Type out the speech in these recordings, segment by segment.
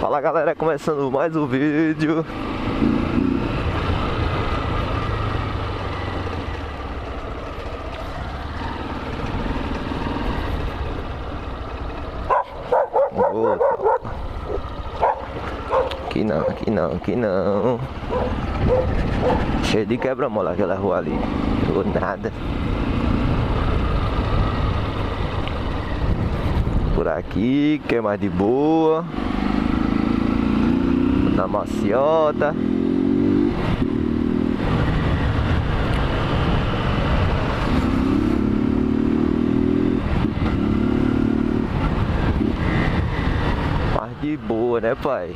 Fala galera, começando mais um vídeo. Aqui não, aqui não, aqui não. Cheio de quebra-mola aquela rua ali. Ou nada. Por aqui, que é mais de boa. Na maciota. Mais de boa, né, pai?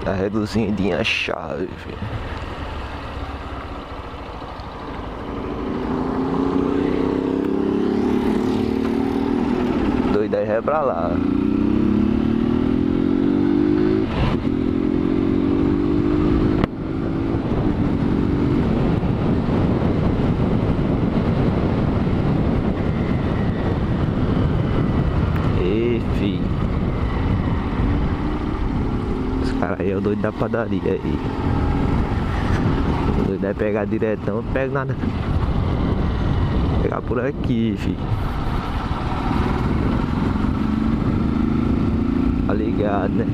Tá reduzindo a chave. Doida é pra lá. Cara, aí é o doido da padaria aí. O doido é pegar diretão, não pega nada. Vou pegar por aqui, filho. Tá ligado, né?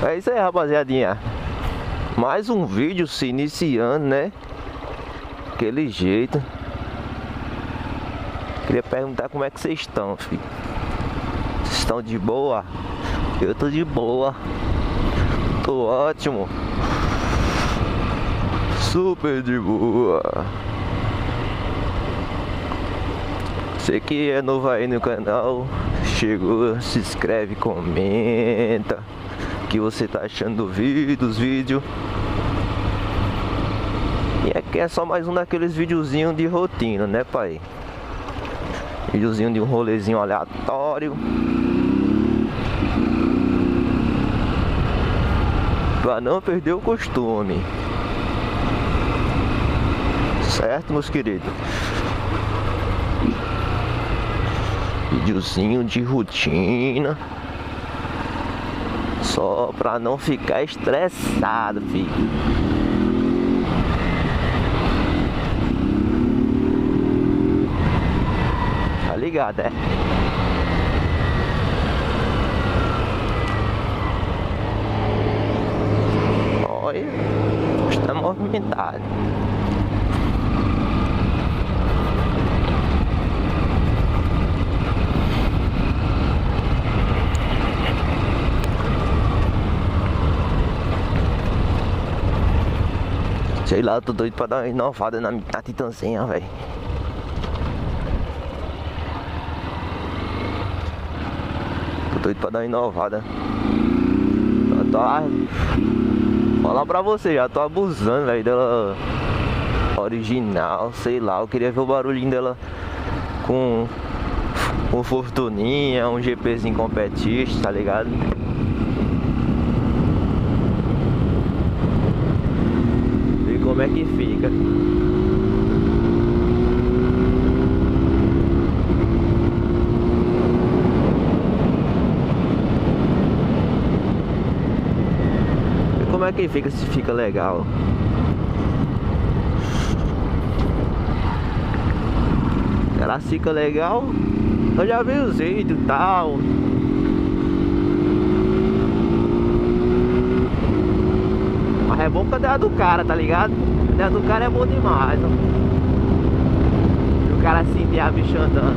É isso aí, rapaziadinha. Mais um vídeo se iniciando, né? Aquele jeito. Queria perguntar como é que vocês estão, filho. Vocês estão de boa? Eu tô de boa. Tô ótimo. Super de boa. Você que é novo aí no canal, chegou, se inscreve, comenta o que você tá achando dos vídeos. E aqui é só mais um daqueles videozinhos de rotina, né, pai? Videozinho de um rolezinho aleatório, pra não perder o costume. Certo, meus queridos? Videozinho de rotina, só pra não ficar estressado, filho. Tá ligado, é? Olha, está movimentado. Sei lá, eu tô doido pra dar uma inovada na Titanzinha, velho. Tô doido pra dar uma inovada. Falar pra você, já tô abusando, velho, dela original, sei lá. Eu queria ver o barulhinho dela com um Fortuninha, um GPzinho competista, tá ligado? Como é que fica? E como é que fica, se fica legal? Ela fica legal? Eu já vi os vídeos e tal. Mas é bom cadê a do cara, tá ligado? A do cara é bom demais, ó. O cara sentir a bicha andando.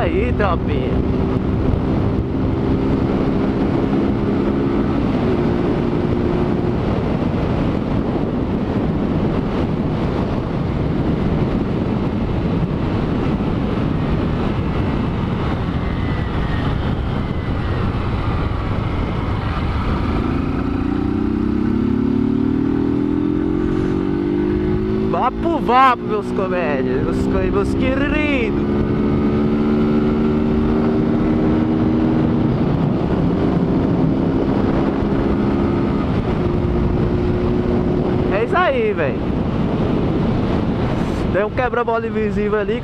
aí, tropinha. Vapo, meus comédias, meus queridos. É isso aí, velho. Tem um quebra-mola invisível ali,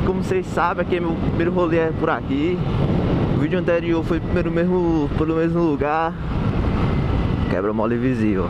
como vocês sabem, aqui meu primeiro rolê é por aqui. O vídeo anterior foi pelo mesmo lugar. Quebra-mola invisível.